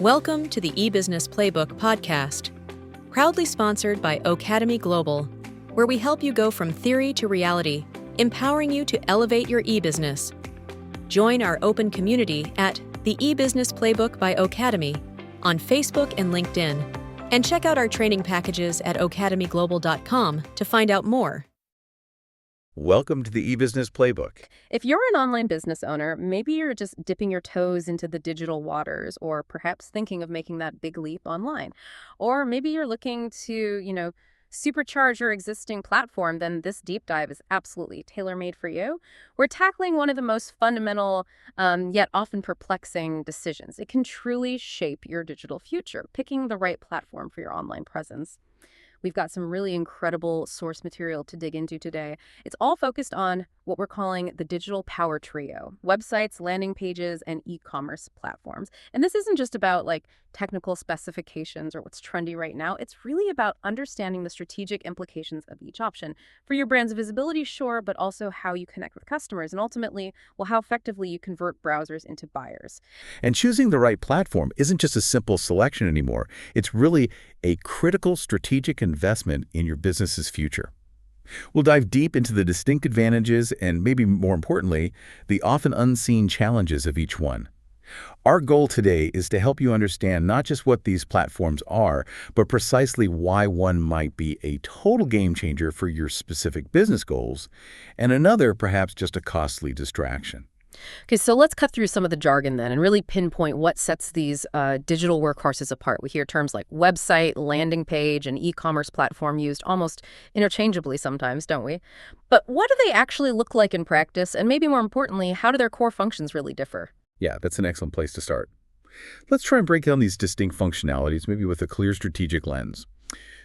Welcome to the eBusiness Playbook podcast, proudly sponsored by Ocademy Global, where we help you go from theory to reality, empowering you to elevate your e-business. Join our open community at the eBusiness Playbook by Ocademy on Facebook and LinkedIn, and check out our training packages at ocademyglobal.com to find out more. Welcome to the eBusiness Playbook. If you're an online business owner, maybe you're just dipping your toes into the digital waters, or perhaps thinking of making that big leap online. Or maybe you're looking to, supercharge your existing platform, then this deep dive is absolutely tailor-made for you. We're tackling one of the most fundamental, yet often perplexing decisions. It can truly shape your digital future, picking the right platform for your online presence. We've got some really incredible source material to dig into today. It's all focused on what we're calling the digital power trio: websites, landing pages, and e-commerce platforms. And this isn't just about technical specifications or what's trendy right now. It's really about understanding the strategic implications of each option for your brand's visibility, sure, but also how you connect with customers and ultimately, how effectively you convert browsers into buyers. And choosing the right platform isn't just a simple selection anymore. It's really a critical strategic investment in your business's future. We'll dive deep into the distinct advantages and, maybe more importantly, the often unseen challenges of each one. Our goal today is to help you understand not just what these platforms are, but precisely why one might be a total game changer for your specific business goals, and another perhaps just a costly distraction. Okay, so let's cut through some of the jargon then and really pinpoint what sets these digital workhorses apart. We hear terms like website, landing page, and e-commerce platform used almost interchangeably sometimes, don't we? But what do they actually look like in practice? And maybe more importantly, how do their core functions really differ? Yeah, that's an excellent place to start. Let's try and break down these distinct functionalities, maybe with a clear strategic lens.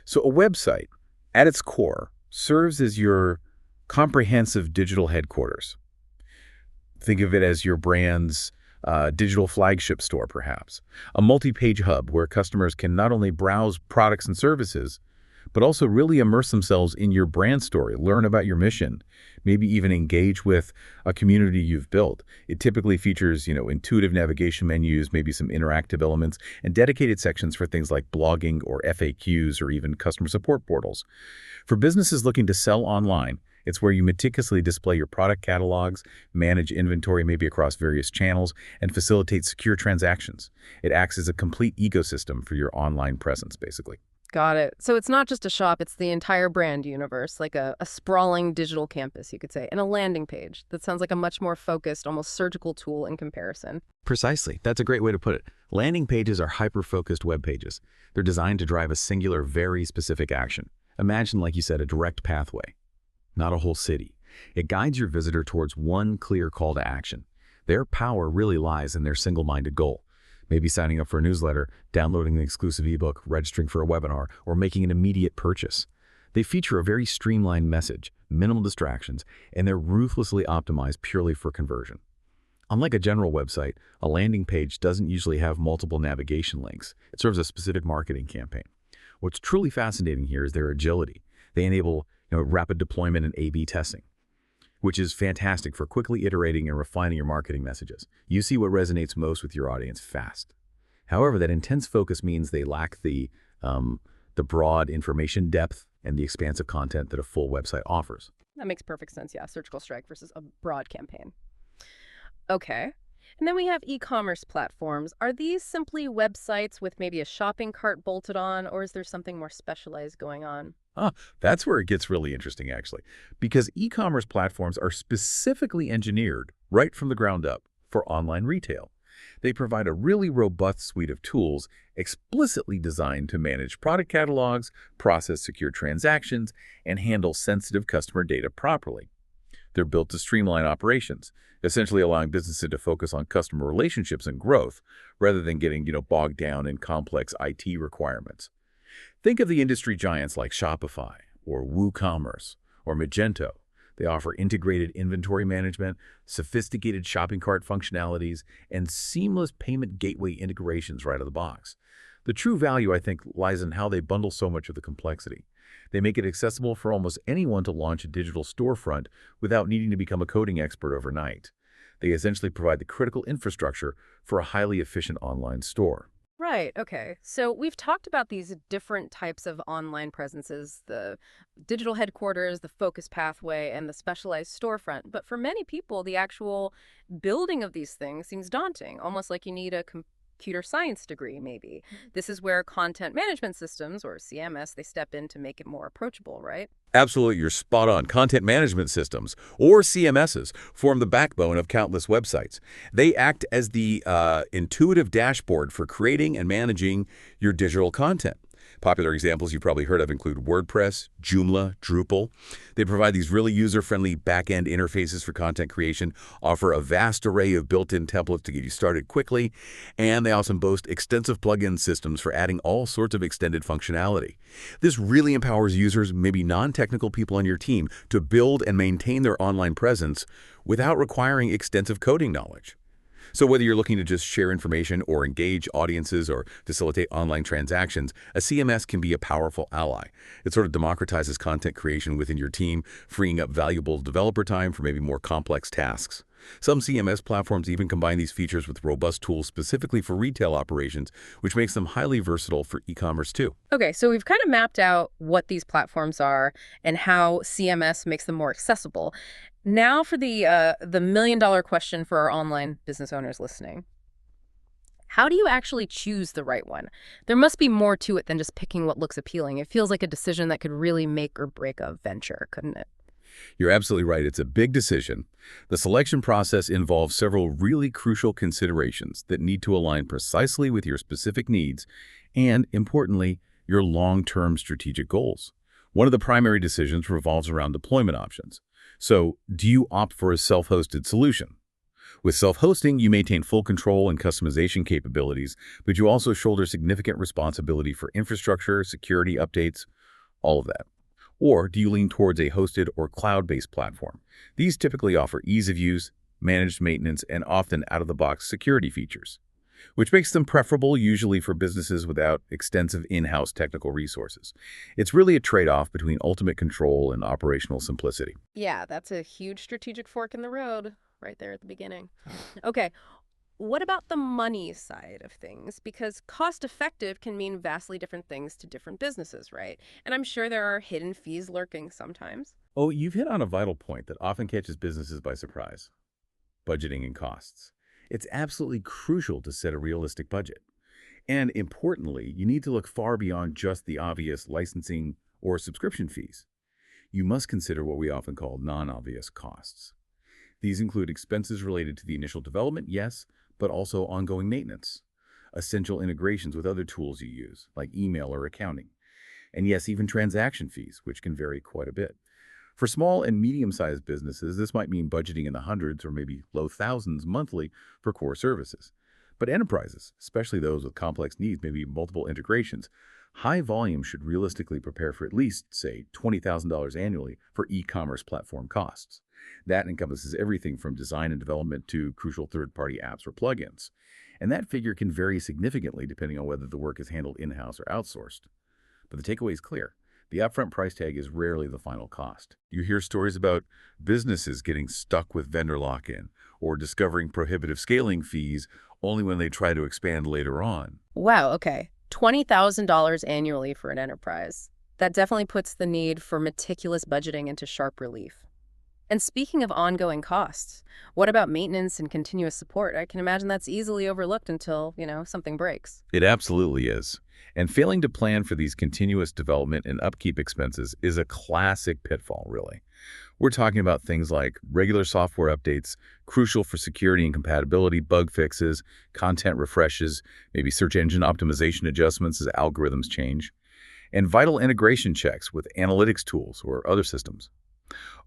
So a website, at its core, serves as your comprehensive digital headquarters. Think of it as your brand's digital flagship store, perhaps. A multi-page hub where customers can not only browse products and services, but also really immerse themselves in your brand story, learn about your mission, maybe even engage with a community you've built. It typically features, intuitive navigation menus, maybe some interactive elements, and dedicated sections for things like blogging or FAQs or even customer support portals. For businesses looking to sell online, it's where you meticulously display your product catalogs, manage inventory maybe across various channels, and facilitate secure transactions. It acts as a complete ecosystem for your online presence, basically. Got it. So it's not just a shop, it's the entire brand universe, like a sprawling digital campus, you could say, and a landing page. That sounds like a much more focused, almost surgical tool in comparison. Precisely. That's a great way to put it. Landing pages are hyper-focused web pages. They're designed to drive a singular, very specific action. Imagine, like you said, a direct pathway, not a whole city. It guides your visitor towards one clear call to action. Their power really lies in their single-minded goal. Maybe signing up for a newsletter, downloading an exclusive ebook, registering for a webinar, or making an immediate purchase. They feature a very streamlined message, minimal distractions, and they're ruthlessly optimized purely for conversion. Unlike a general website, a landing page doesn't usually have multiple navigation links. It serves a specific marketing campaign. What's truly fascinating here is their agility. They enable rapid deployment and A/B testing, which is fantastic for quickly iterating and refining your marketing messages. You see what resonates most with your audience fast. However, that intense focus means they lack the broad information depth and the expansive content that a full website offers. That makes perfect sense, yeah. Surgical strike versus a broad campaign. Okay. And then we have e-commerce platforms. Are these simply websites with maybe a shopping cart bolted on, or is there something more specialized going on? That's where it gets really interesting, actually, because e-commerce platforms are specifically engineered right from the ground up for online retail. They provide a really robust suite of tools explicitly designed to manage product catalogs, process secure transactions, and handle sensitive customer data properly. They're built to streamline operations, essentially allowing businesses to focus on customer relationships and growth rather than getting, bogged down in complex IT requirements. Think of the industry giants like Shopify or WooCommerce or Magento. They offer integrated inventory management, sophisticated shopping cart functionalities, and seamless payment gateway integrations right out of the box. The true value, I think, lies in how they bundle so much of the complexity. They make it accessible for almost anyone to launch a digital storefront without needing to become a coding expert overnight. They essentially provide the critical infrastructure for a highly efficient online store. Right. Okay. So we've talked about these different types of online presences, the digital headquarters, the focus pathway, and the specialized storefront. But for many people, the actual building of these things seems daunting, almost like you need a computer science degree, maybe. This is where content management systems, or CMS, they step in to make it more approachable, right? Absolutely, you're spot on. Content management systems, or CMSs, form the backbone of countless websites. They act as the intuitive dashboard for creating and managing your digital content. Popular examples you've probably heard of include WordPress, Joomla, Drupal. They provide these really user-friendly back-end interfaces for content creation, offer a vast array of built-in templates to get you started quickly, and they also boast extensive plug-in systems for adding all sorts of extended functionality. This really empowers users, maybe non-technical people on your team, to build and maintain their online presence without requiring extensive coding knowledge. So whether you're looking to just share information or engage audiences or facilitate online transactions, a CMS can be a powerful ally. It sort of democratizes content creation within your team, freeing up valuable developer time for maybe more complex tasks. Some CMS platforms even combine these features with robust tools specifically for retail operations, which makes them highly versatile for e-commerce too. Okay, so we've kind of mapped out what these platforms are and how CMS makes them more accessible. Now for the million-dollar question for our online business owners listening. How do you actually choose the right one? There must be more to it than just picking what looks appealing. It feels like a decision that could really make or break a venture, couldn't it? You're absolutely right. It's a big decision. The selection process involves several really crucial considerations that need to align precisely with your specific needs and, importantly, your long-term strategic goals. One of the primary decisions revolves around deployment options. So, do you opt for a self-hosted solution? With self-hosting, you maintain full control and customization capabilities, but you also shoulder significant responsibility for infrastructure, security updates, all of that. Or do you lean towards a hosted or cloud-based platform? These typically offer ease of use, managed maintenance, and often out-of-the-box security features, which makes them preferable usually for businesses without extensive in-house technical resources. It's really a trade-off between ultimate control and operational simplicity. Yeah, that's a huge strategic fork in the road right there at the beginning. Okay, what about the money side of things? Because cost-effective can mean vastly different things to different businesses, right? And I'm sure there are hidden fees lurking sometimes. Oh, you've hit on a vital point that often catches businesses by surprise: budgeting and costs. It's absolutely crucial to set a realistic budget. And importantly, you need to look far beyond just the obvious licensing or subscription fees. You must consider what we often call non-obvious costs. These include expenses related to the initial development, yes, but also ongoing maintenance, essential integrations with other tools you use, like email or accounting, and yes, even transaction fees, which can vary quite a bit. For small and medium-sized businesses, this might mean budgeting in the hundreds or maybe low thousands monthly for core services. But enterprises, especially those with complex needs, maybe multiple integrations, high volume should realistically prepare for at least, say, $20,000 annually for e-commerce platform costs. That encompasses everything from design and development to crucial third-party apps or plugins. And that figure can vary significantly depending on whether the work is handled in-house or outsourced. But the takeaway is clear. The upfront price tag is rarely the final cost. You hear stories about businesses getting stuck with vendor lock-in or discovering prohibitive scaling fees only when they try to expand later on. Wow, okay. $20,000 annually for an enterprise. That definitely puts the need for meticulous budgeting into sharp relief. And speaking of ongoing costs, what about maintenance and continuous support? I can imagine that's easily overlooked until, something breaks. It absolutely is. And failing to plan for these continuous development and upkeep expenses is a classic pitfall, really. We're talking about things like regular software updates, crucial for security and compatibility, bug fixes, content refreshes, maybe search engine optimization adjustments as algorithms change, and vital integration checks with analytics tools or other systems.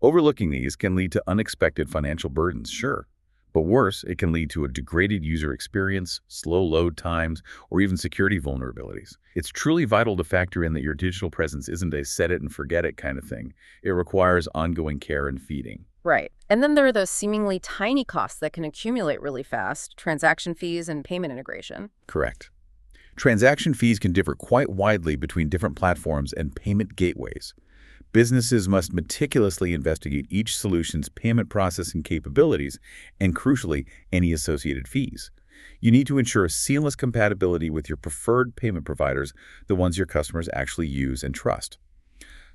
Overlooking these can lead to unexpected financial burdens, sure. But worse, it can lead to a degraded user experience, slow load times, or even security vulnerabilities. It's truly vital to factor in that your digital presence isn't a set it and forget it kind of thing. It requires ongoing care and feeding. Right. And then there are those seemingly tiny costs that can accumulate really fast, transaction fees and payment integration. Correct. Transaction fees can differ quite widely between different platforms and payment gateways. Businesses must meticulously investigate each solution's payment processing capabilities and, crucially, any associated fees. You need to ensure seamless compatibility with your preferred payment providers, the ones your customers actually use and trust.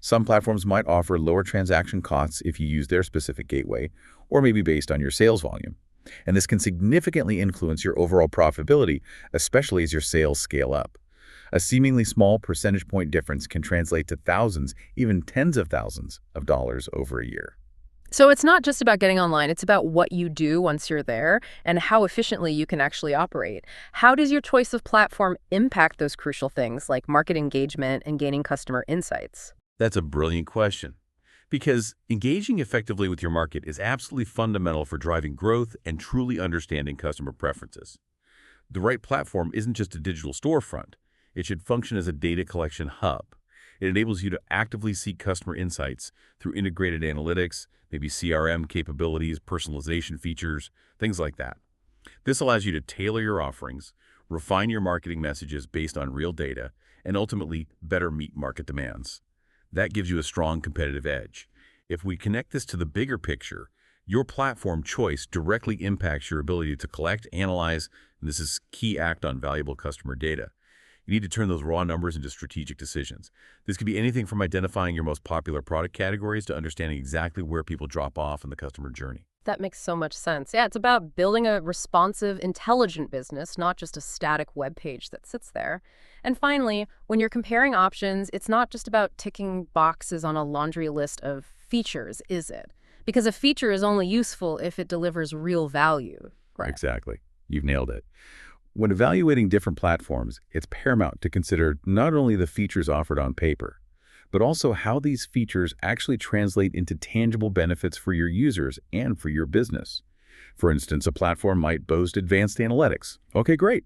Some platforms might offer lower transaction costs if you use their specific gateway, or maybe based on your sales volume. And this can significantly influence your overall profitability, especially as your sales scale up. A seemingly small percentage point difference can translate to thousands, even tens of thousands of dollars over a year. So it's not just about getting online, it's about what you do once you're there and how efficiently you can actually operate. How does your choice of platform impact those crucial things like market engagement and gaining customer insights? That's a brilliant question. Because engaging effectively with your market is absolutely fundamental for driving growth and truly understanding customer preferences. The right platform isn't just a digital storefront. It should function as a data collection hub. It enables you to actively seek customer insights through integrated analytics, maybe CRM capabilities, personalization features, things like that. This allows you to tailor your offerings, refine your marketing messages based on real data, and ultimately better meet market demands. That gives you a strong competitive edge. If we connect this to the bigger picture, your platform choice directly impacts your ability to collect, analyze, and this is key, act on valuable customer data. You need to turn those raw numbers into strategic decisions. This could be anything from identifying your most popular product categories to understanding exactly where people drop off in the customer journey. That makes so much sense. Yeah, it's about building a responsive, intelligent business, not just a static web page that sits there. And finally, when you're comparing options, it's not just about ticking boxes on a laundry list of features, is it? Because a feature is only useful if it delivers real value. Right. Exactly. You've nailed it. When evaluating different platforms, it's paramount to consider not only the features offered on paper, but also how these features actually translate into tangible benefits for your users and for your business. For instance, a platform might boast advanced analytics. Okay, great.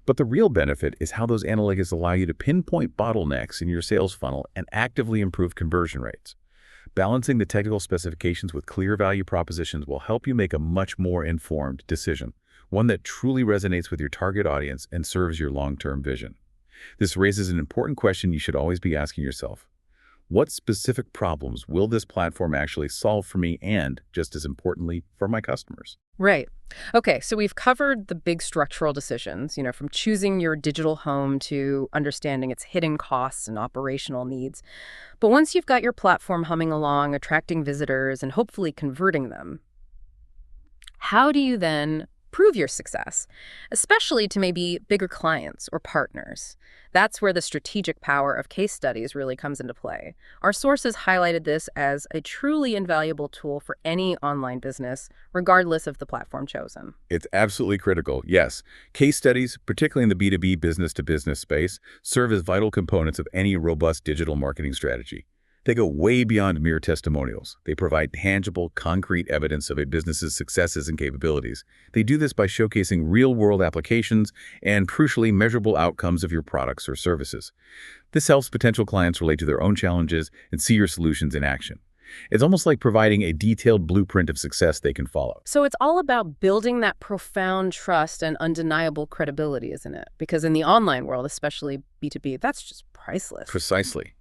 But the real benefit is how those analytics allow you to pinpoint bottlenecks in your sales funnel and actively improve conversion rates. Balancing the technical specifications with clear value propositions will help you make a much more informed decision, one that truly resonates with your target audience and serves your long-term vision. This raises an important question you should always be asking yourself. What specific problems will this platform actually solve for me and, just as importantly, for my customers? Right. Okay, so we've covered the big structural decisions, from choosing your digital home to understanding its hidden costs and operational needs. But once you've got your platform humming along, attracting visitors, and hopefully converting them, how do you then prove your success, especially to maybe bigger clients or partners? That's where the strategic power of case studies really comes into play. Our sources highlighted this as a truly invaluable tool for any online business, regardless of the platform chosen. It's absolutely critical, yes. Case studies, particularly in the B2B business-to-business space, serve as vital components of any robust digital marketing strategy. They go way beyond mere testimonials. They provide tangible, concrete evidence of a business's successes and capabilities. They do this by showcasing real-world applications and, crucially, measurable outcomes of your products or services. This helps potential clients relate to their own challenges and see your solutions in action. It's almost like providing a detailed blueprint of success they can follow. So it's all about building that profound trust and undeniable credibility, isn't it? Because in the online world, especially B2B, that's just priceless. Precisely.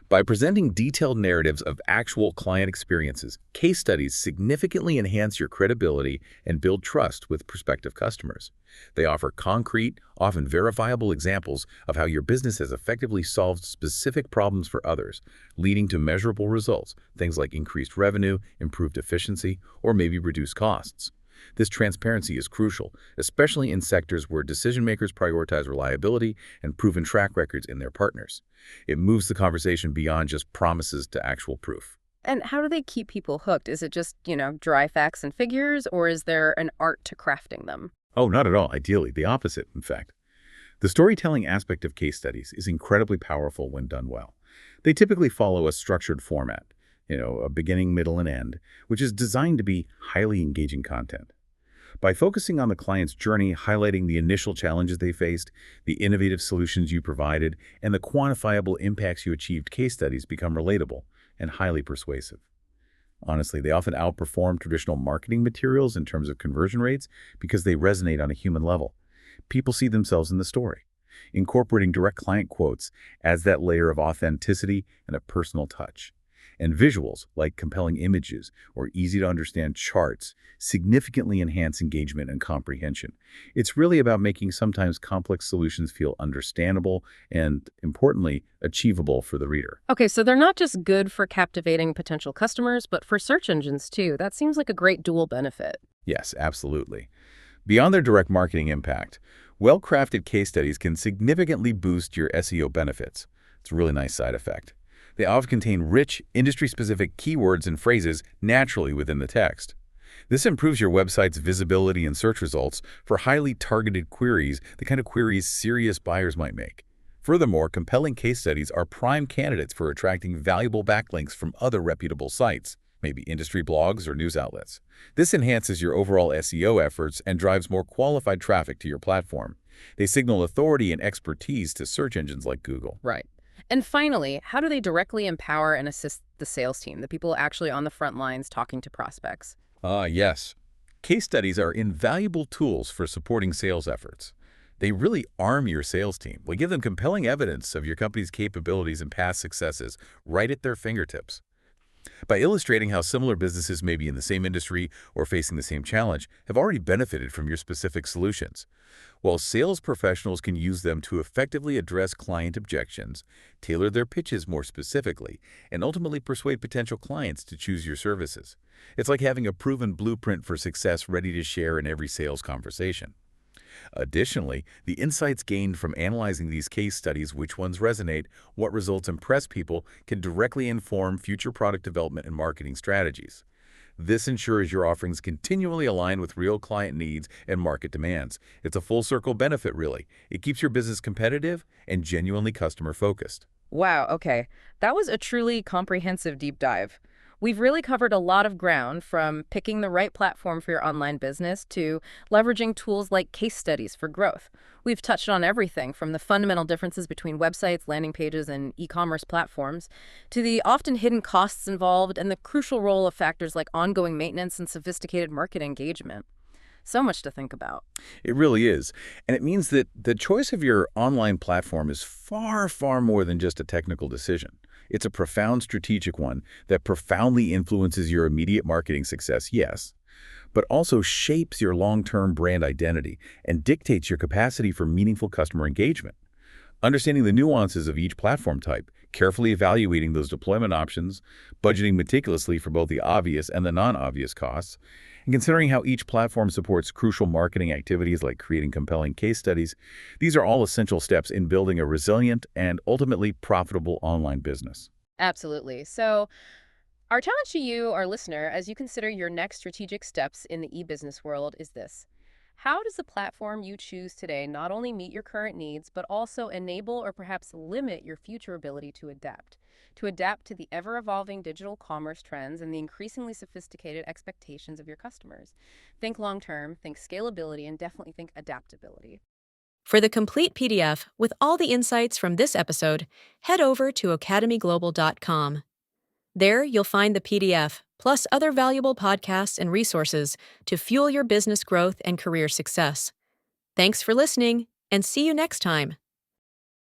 By presenting detailed narratives of actual client experiences, case studies significantly enhance your credibility and build trust with prospective customers. They offer concrete, often verifiable examples of how your business has effectively solved specific problems for others, leading to measurable results, things like increased revenue, improved efficiency, or maybe reduced costs. This transparency is crucial, especially in sectors where decision-makers prioritize reliability and proven track records in their partners. It moves the conversation beyond just promises to actual proof. And how do they keep people hooked? Is it just, dry facts and figures, or is there an art to crafting them? Oh, not at all. Ideally, the opposite, in fact. The storytelling aspect of case studies is incredibly powerful when done well. They typically follow a structured format, a beginning, middle, and end, which is designed to be highly engaging content. By focusing on the client's journey, highlighting the initial challenges they faced, the innovative solutions you provided, and the quantifiable impacts you achieved, case studies become relatable and highly persuasive. Honestly, they often outperform traditional marketing materials in terms of conversion rates because they resonate on a human level. People see themselves in the story. Incorporating direct client quotes adds that layer of authenticity and a personal touch. And visuals, like compelling images or easy-to-understand charts, significantly enhance engagement and comprehension. It's really about making sometimes complex solutions feel understandable and, importantly, achievable for the reader. Okay, so they're not just good for captivating potential customers, but for search engines too. That seems like a great dual benefit. Yes, absolutely. Beyond their direct marketing impact, well-crafted case studies can significantly boost your SEO benefits. It's a really nice side effect. They often contain rich, industry-specific keywords and phrases naturally within the text. This improves your website's visibility in search results for highly targeted queries, the kind of queries serious buyers might make. Furthermore, compelling case studies are prime candidates for attracting valuable backlinks from other reputable sites, maybe industry blogs or news outlets. This enhances your overall SEO efforts and drives more qualified traffic to your platform. They signal authority and expertise to search engines like Google. Right. And finally, how do they directly empower and assist the sales team, the people actually on the front lines talking to prospects? Yes. Case studies are invaluable tools for supporting sales efforts. They really arm your sales team. They give them compelling evidence of your company's capabilities and past successes right at their fingertips. By illustrating how similar businesses may be in the same industry or facing the same challenge have already benefited from your specific solutions, while sales professionals can use them to effectively address client objections, tailor their pitches more specifically, and ultimately persuade potential clients to choose your services. It's like having a proven blueprint for success ready to share in every sales conversation. Additionally, the insights gained from analyzing these case studies, which ones resonate, what results impress people, can directly inform future product development and marketing strategies. This ensures your offerings continually align with real client needs and market demands. It's a full-circle benefit, really. It keeps your business competitive and genuinely customer-focused. Wow, okay. That was a truly comprehensive deep dive. We've really covered a lot of ground, from picking the right platform for your online business to leveraging tools like case studies for growth. We've touched on everything from the fundamental differences between websites, landing pages, and e-commerce platforms, to the often hidden costs involved and the crucial role of factors like ongoing maintenance and sophisticated market engagement. So much to think about. It really is. And it means that the choice of your online platform is far, far more than just a technical decision. It's a profound strategic one that profoundly influences your immediate marketing success, yes, but also shapes your long-term brand identity and dictates your capacity for meaningful customer engagement. Understanding the nuances of each platform type, carefully evaluating those deployment options, budgeting meticulously for both the obvious and the non-obvious costs, and considering how each platform supports crucial marketing activities like creating compelling case studies, these are all essential steps in building a resilient and ultimately profitable online business. Absolutely. So, our challenge to you, our listener, as you consider your next strategic steps in the e-business world is this. How does the platform you choose today not only meet your current needs, but also enable or perhaps limit your future ability to adapt? To adapt to the ever-evolving digital commerce trends and the increasingly sophisticated expectations of your customers. Think long-term, think scalability, and definitely think adaptability. For the complete PDF with all the insights from this episode, head over to academyglobal.com. There, you'll find the PDF, plus other valuable podcasts and resources to fuel your business growth and career success. Thanks for listening, and see you next time.